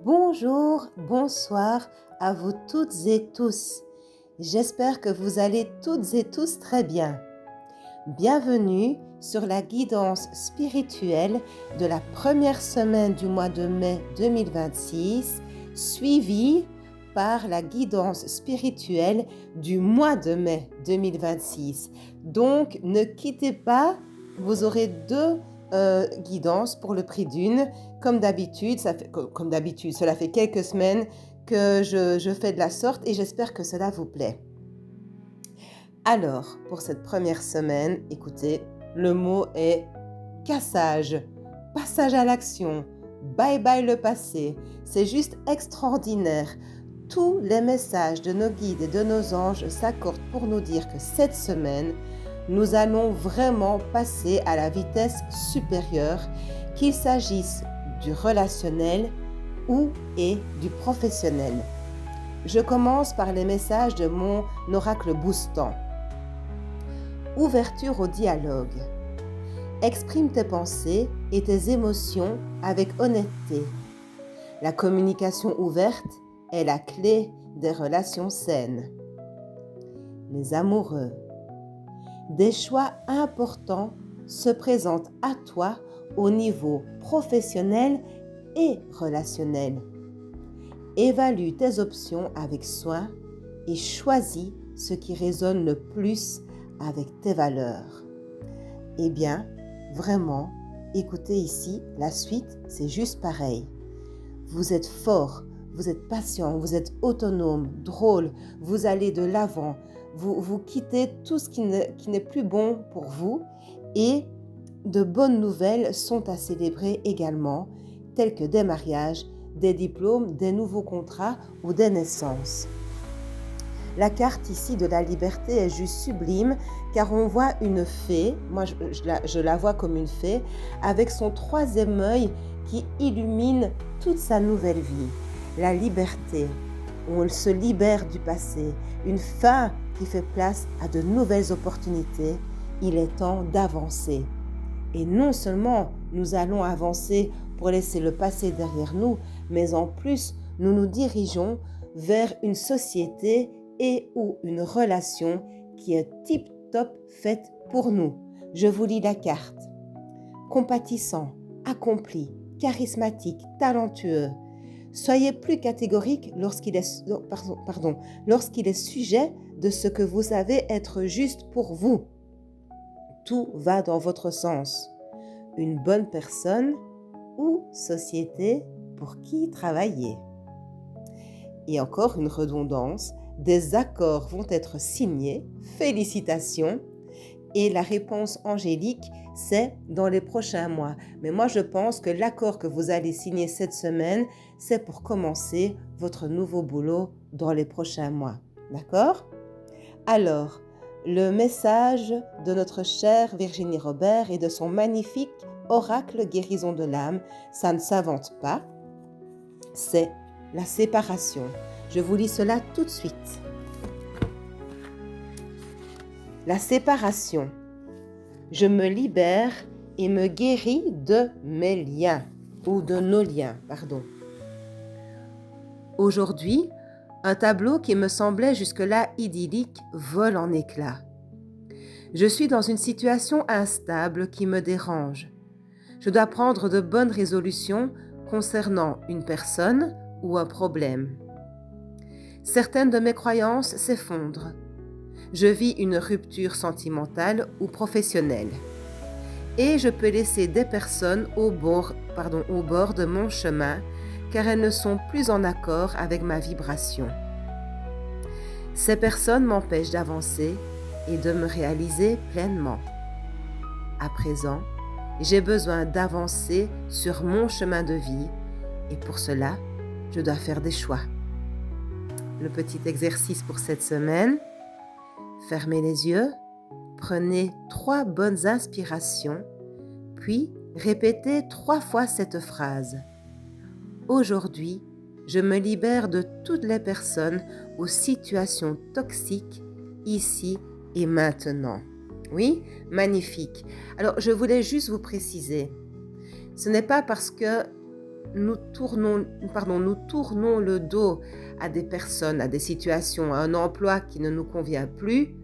Bonjour, bonsoir à vous toutes et tous. J'espère que vous allez toutes et tous très bien. Bienvenue sur la guidance spirituelle de la première semaine du mois de mai 2026, suivie par la guidance spirituelle du mois de mai 2026. Donc, ne quittez pas, vous aurez deux guidances pour le prix d'une. Comme d'habitude, cela fait quelques semaines que je fais de la sorte et j'espère que cela vous plaît. Alors, pour cette première semaine, écoutez, le mot est cassage, passage à l'action, bye bye le passé. C'est juste extraordinaire. Tous les messages de nos guides et de nos anges s'accordent pour nous dire que cette semaine, nous allons vraiment passer à la vitesse supérieure, qu'il s'agisse du relationnel ou du professionnel. Je commence par les messages de mon oracle boostant. Ouverture au dialogue. Exprime tes pensées et tes émotions avec honnêteté. La communication ouverte est la clé des relations saines. Les amoureux. Des choix importants se présentent à toi au niveau professionnel et relationnel. Évalue tes options avec soin et choisis ce qui résonne le plus avec tes valeurs. Eh bien, vraiment, écoutez ici, la suite, c'est juste pareil. Vous êtes fort, vous êtes patient, vous êtes autonome, drôle, vous allez de l'avant, vous quittez tout ce qui n'est plus bon pour vous et de bonnes nouvelles sont à célébrer également, telles que des mariages, des diplômes, des nouveaux contrats ou des naissances. La carte ici de la liberté est juste sublime car on voit une fée, moi je la vois comme une fée, avec son troisième œil qui illumine toute sa nouvelle vie. La liberté, où on se libère du passé, une fin qui fait place à de nouvelles opportunités. Il est temps d'avancer. Et non seulement nous allons avancer pour laisser le passé derrière nous, mais en plus nous nous dirigeons vers une société et ou une relation qui est tip-top faite pour nous. Je vous lis la carte. Compatissant, accompli, charismatique, talentueux. Soyez plus catégorique lorsqu'il est sujet de ce que vous savez être juste pour vous. Tout va dans votre sens. Une bonne personne ou société pour qui travailler. Et encore une redondance, des accords vont être signés. Félicitations. Et la réponse angélique, c'est dans les prochains mois. Mais moi, je pense que l'accord que vous allez signer cette semaine, c'est pour commencer votre nouveau boulot dans les prochains mois. D'accord? Alors, le message de notre chère Virginie Robert et de son magnifique oracle guérison de l'âme, ça ne s'invente pas, c'est la séparation. Je vous lis cela tout de suite. La séparation. Je me libère et me guéris de mes liens, ou de nos liens, pardon. Aujourd'hui, un tableau qui me semblait jusque-là idyllique vole en éclats. Je suis dans une situation instable qui me dérange. Je dois prendre de bonnes résolutions concernant une personne ou un problème. Certaines de mes croyances s'effondrent. Je vis une rupture sentimentale ou professionnelle. Et je peux laisser des personnes au bord de mon chemin car elles ne sont plus en accord avec ma vibration. Ces personnes m'empêchent d'avancer et de me réaliser pleinement. À présent, j'ai besoin d'avancer sur mon chemin de vie et pour cela, je dois faire des choix. Le petit exercice pour cette semaine, fermez les yeux, prenez 3 bonnes inspirations, puis répétez 3 fois cette phrase. Aujourd'hui, je me libère de toutes les personnes aux situations toxiques ici et maintenant. Oui, magnifique. Alors, je voulais juste vous préciser, ce n'est pas parce que nous tournons le dos à des personnes, à des situations, à un emploi qui ne nous convient plus,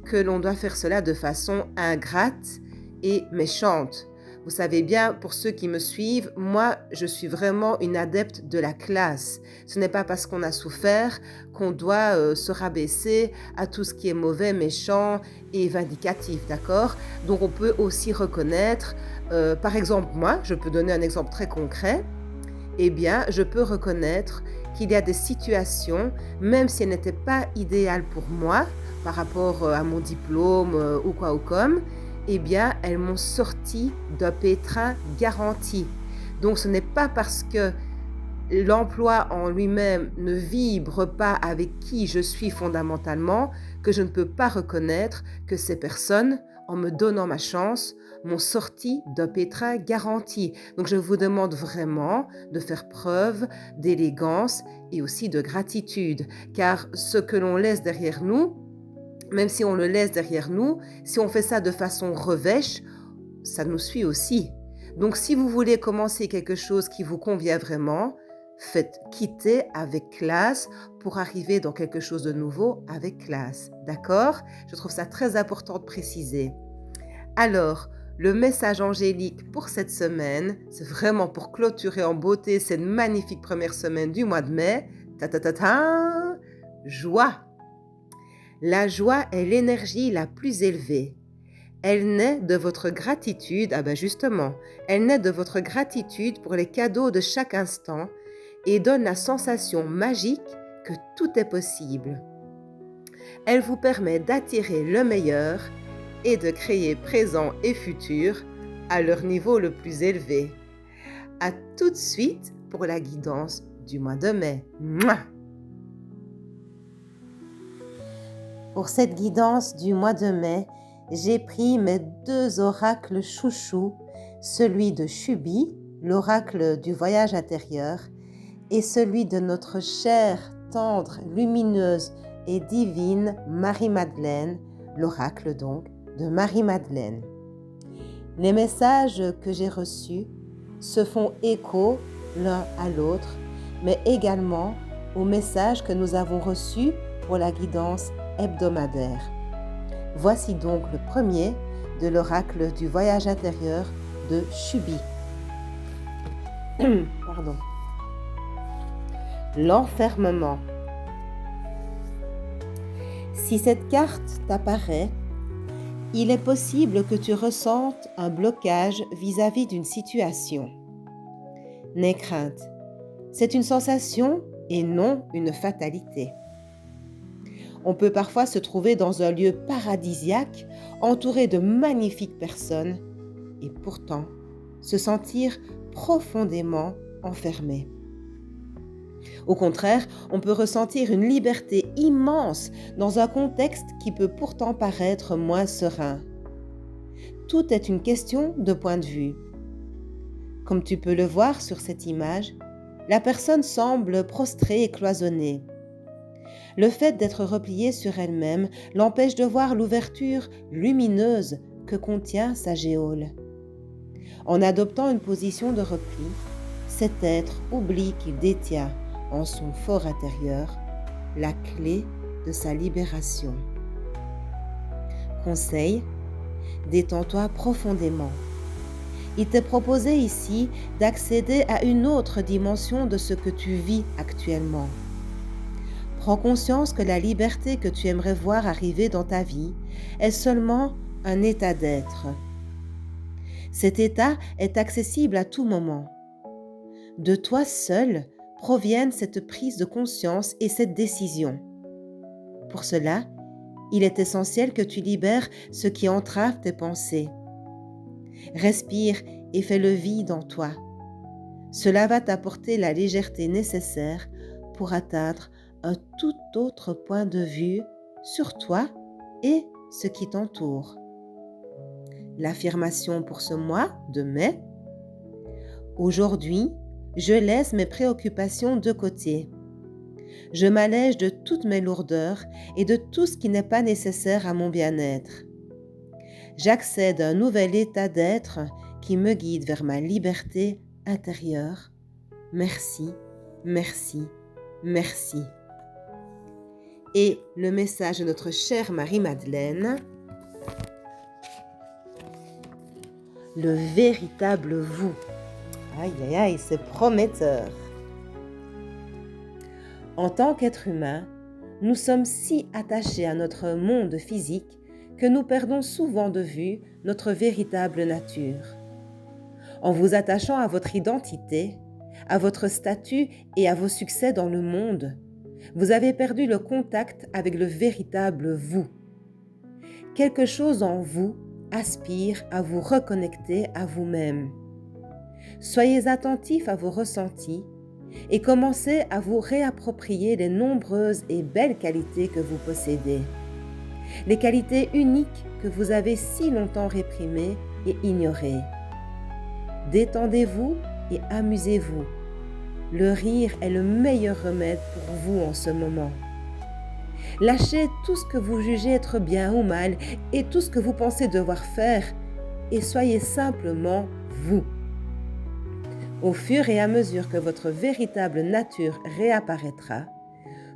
que l'on doit faire cela de façon ingrate et méchante. Vous savez bien, pour ceux qui me suivent, moi, je suis vraiment une adepte de la classe. Ce n'est pas parce qu'on a souffert qu'on doit se rabaisser à tout ce qui est mauvais, méchant et vindicatif, d'accord? Donc, on peut aussi reconnaître, par exemple, moi, je peux donner un exemple très concret. Eh bien, je peux reconnaître qu'il y a des situations, même si elles n'étaient pas idéales pour moi, par rapport à mon diplôme ou quoi ou comme, eh bien, elles m'ont sorti d'un pétrin garanti. Donc, ce n'est pas parce que l'emploi en lui-même ne vibre pas avec qui je suis fondamentalement que je ne peux pas reconnaître que ces personnes, en me donnant ma chance, m'ont sorti d'un pétrin garanti. Donc je vous demande vraiment de faire preuve d'élégance et aussi de gratitude, car ce que l'on laisse derrière nous, même si on le laisse derrière nous, si on fait ça de façon revêche, ça nous suit aussi. Donc si vous voulez commencer quelque chose qui vous convient vraiment, faites quitter avec classe pour arriver dans quelque chose de nouveau avec classe. D'accord? Je trouve ça très important de préciser. Alors, le message angélique pour cette semaine, c'est vraiment pour clôturer en beauté cette magnifique première semaine du mois de mai. Joie. La joie est l'énergie la plus élevée. Elle naît de votre gratitude, justement, elle naît de votre gratitude pour les cadeaux de chaque instant et donne la sensation magique que tout est possible. Elle vous permet d'attirer le meilleur et de créer présent et futur à leur niveau le plus élevé. À tout de suite pour la guidance du mois de mai. Mouah! Pour cette guidance du mois de mai, j'ai pris mes 2 oracles chouchous, celui de Shubi, l'oracle du voyage intérieur, et celui de notre chère, tendre, lumineuse et divine Marie-Madeleine, l'oracle donc de Marie-Madeleine. Les messages que j'ai reçus se font écho l'un à l'autre, mais également aux messages que nous avons reçus pour la guidance hebdomadaire. Voici donc le premier de l'oracle du voyage intérieur de Shubi. Pardon. L'enfermement. Si cette carte t'apparaît, il est possible que tu ressentes un blocage vis-à-vis d'une situation. N'aie crainte, c'est une sensation et non une fatalité. On peut parfois se trouver dans un lieu paradisiaque, entouré de magnifiques personnes, et pourtant se sentir profondément enfermé. Au contraire, on peut ressentir une liberté immense dans un contexte qui peut pourtant paraître moins serein. Tout est une question de point de vue. Comme tu peux le voir sur cette image, la personne semble prostrée et cloisonnée. Le fait d'être repliée sur elle-même l'empêche de voir l'ouverture lumineuse que contient sa géole. En adoptant une position de repli, cet être oublie qu'il détient en son fort intérieur la clé de sa libération. Conseil, détends-toi profondément. Il t'est proposé ici d'accéder à une autre dimension de ce que tu vis actuellement. Prends conscience que la liberté que tu aimerais voir arriver dans ta vie est seulement un état d'être. Cet état est accessible à tout moment. De toi seul proviennent cette prise de conscience et cette décision. Pour cela, il est essentiel que tu libères ce qui entrave tes pensées. Respire et fais le vide en toi. Cela va t'apporter la légèreté nécessaire pour atteindre un tout autre point de vue sur toi et ce qui t'entoure. L'affirmation pour ce mois de mai. Aujourd'hui, je laisse mes préoccupations de côté. Je m'allège de toutes mes lourdeurs et de tout ce qui n'est pas nécessaire à mon bien-être. J'accède à un nouvel état d'être qui me guide vers ma liberté intérieure merci, merci, merci. Et le message de notre chère Marie-Madeleine, le véritable vous. Aïe, aïe, aïe, c'est prometteur. En tant qu'être humain, nous sommes si attachés à notre monde physique que nous perdons souvent de vue notre véritable nature. En vous attachant à votre identité, à votre statut et à vos succès dans le monde, vous avez perdu le contact avec le véritable vous. Quelque chose en vous aspire à vous reconnecter à vous-même. Soyez attentifs à vos ressentis et commencez à vous réapproprier les nombreuses et belles qualités que vous possédez. Les qualités uniques que vous avez si longtemps réprimées et ignorées. Détendez-vous et amusez-vous. Le rire est le meilleur remède pour vous en ce moment. Lâchez tout ce que vous jugez être bien ou mal et tout ce que vous pensez devoir faire et soyez simplement vous. Au fur et à mesure que votre véritable nature réapparaîtra,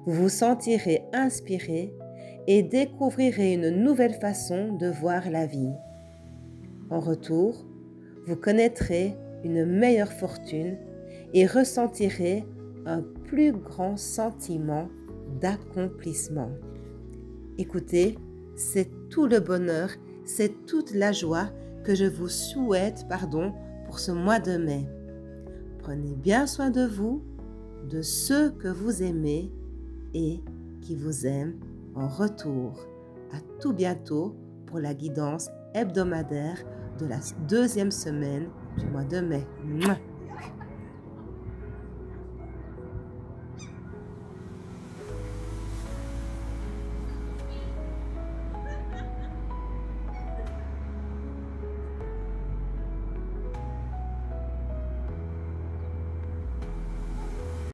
vous vous sentirez inspiré et découvrirez une nouvelle façon de voir la vie. En retour, vous connaîtrez une meilleure fortune et ressentirez un plus grand sentiment d'accomplissement. Écoutez, c'est tout le bonheur, c'est toute la joie que je vous souhaite, pour ce mois de mai. Prenez bien soin de vous, de ceux que vous aimez et qui vous aiment en retour. À tout bientôt pour la guidance hebdomadaire de la 2e semaine du mois de mai. Mouah.